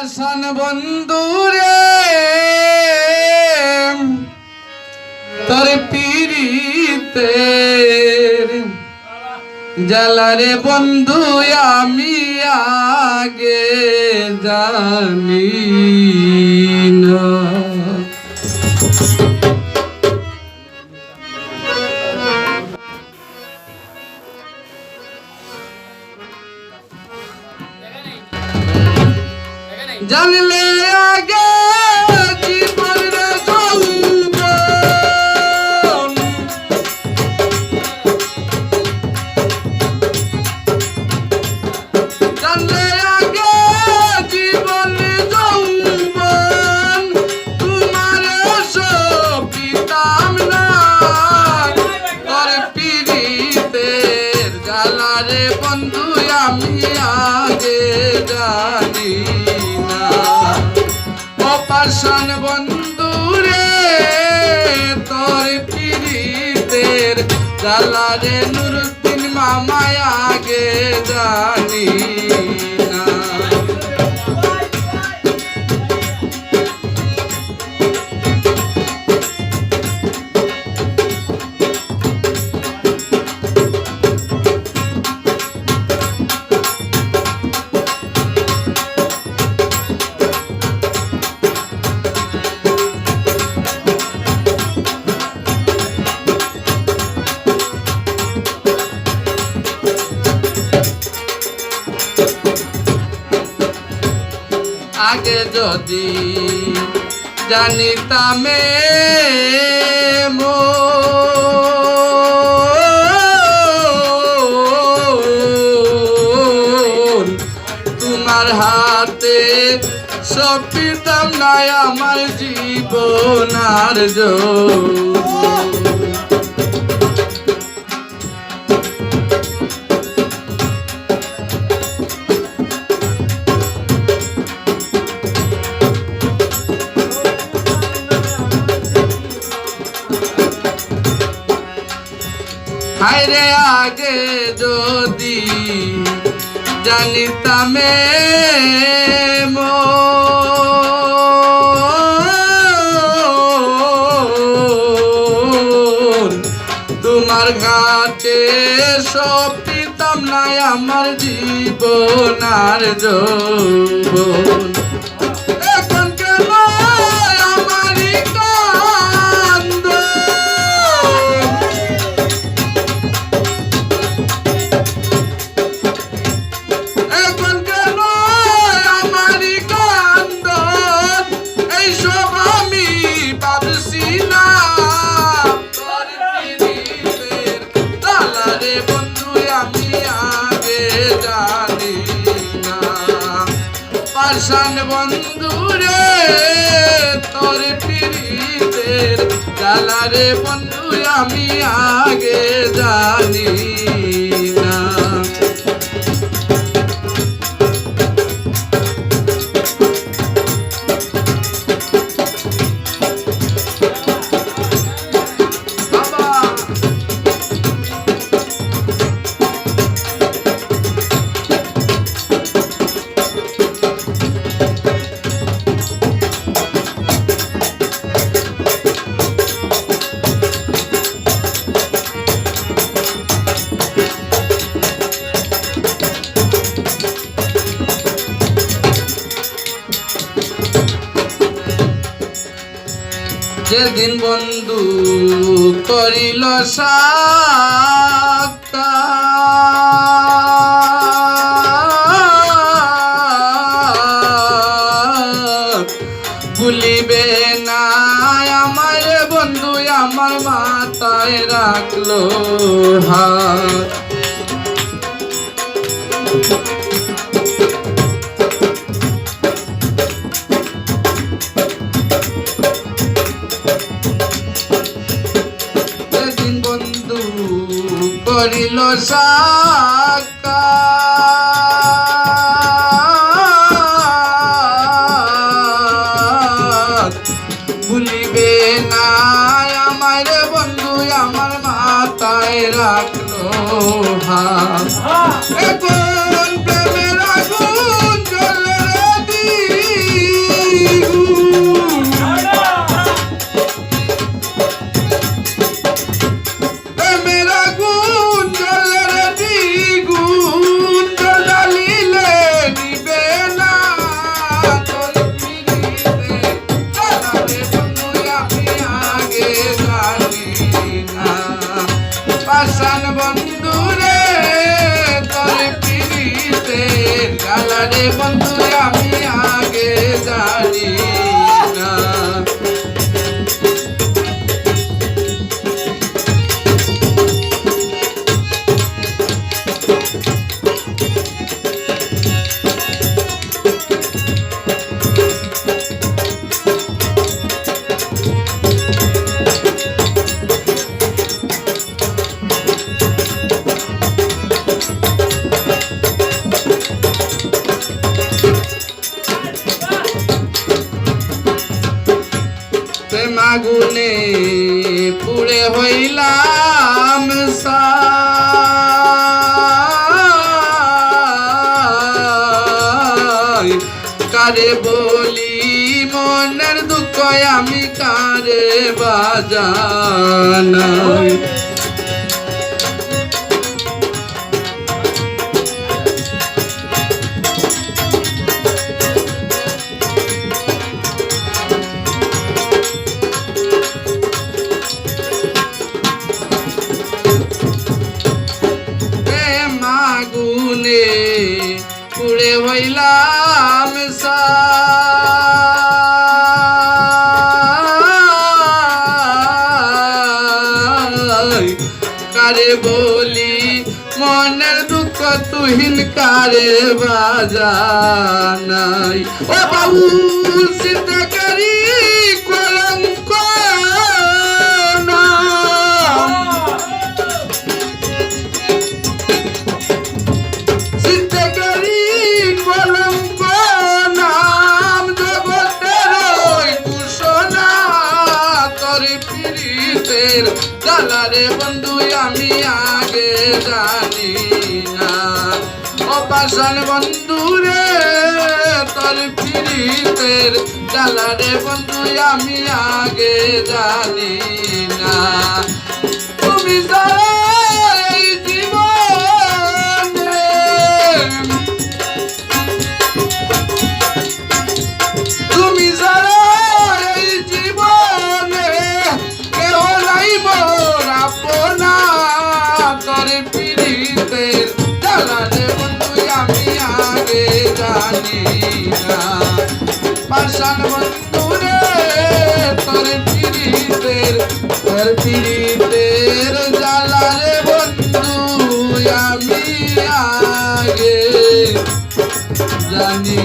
পাষাণ বন্ধুরে তোর পীড়িতের জ্বালারে বন্ধু আমি আগে জানি না। জানলে আগে জীবনের যৌবন, জানলে আগে জীবনের যৌবন, তোমার সব পিতাম না তোর পীড়িতের জ্বালারে বন্ধু আমি আগে জানি। পাষাণ বন্ধুরে তোর পীড়িতের জ্বালারে নুরুদ্দিন মামায় আগে জানি না। আগে যদি জানিতামে তোমার হাতে সপিতাম না আমার জীবন আর যৌবন। হায়রে আগে যদি জানিতামে তোমার ঘাটে সপিতাম না আমার জীবন আর যৌবন। এখন কেন আমারই কান্দ, এখন কেন আমারই কান্দ, এইসব আমি ভাবছি না তোর পীড়িতের জ্বালারে বন্ধু আমি আগে জানি না। পাষাণ বন্ধুরে তোর পীড়িতের জ্বালারে বন্ধু আমি আগে জানি না। যেদিন বন্ধু করিল সাক্ষাৎ, ভুলিবে না আমার বন্ধু আমার মাথায় রাখলো হাত। করিল সাক্ষাৎ, ভুলিবে না আমার বন্ধু আমার মাথায় রাখলো হাত। এখন প্রেমের আগুন জ্বলে পাষাণ বন্ধু রে তোর পিড়িতের জ্বালা রে বন্ধু আমি আগে জানি না। আগুনে পুড়ে হইলাম ছাই, কারে বলি মনের দুঃখ আমি কারে বাজানাই। আগুনে পুড়ে হইলাম ছাই, কারে বলি মনের দুঃখ তুহিন কারে বাজানাই। ও বাবু চিন্তা করি কলঙ্ক জ্বালারে বন্ধু আমি আগে জানি না। ও পাষাণ বন্ধু রে তোর পিড়িতের জ্বালারে বন্ধু আমি আগে জানি না। তুমি যারা এই জীবনে তুমি যারা এই জীবনে কেহ যাইব আপনা তোর পিড়িতের জ্বালারে বন্ধু আমি আগে জানি না। পাষাণ বন্ধু রে তোর পিড়িতের জ্বালারে বন্ধু আমি আগে জানি।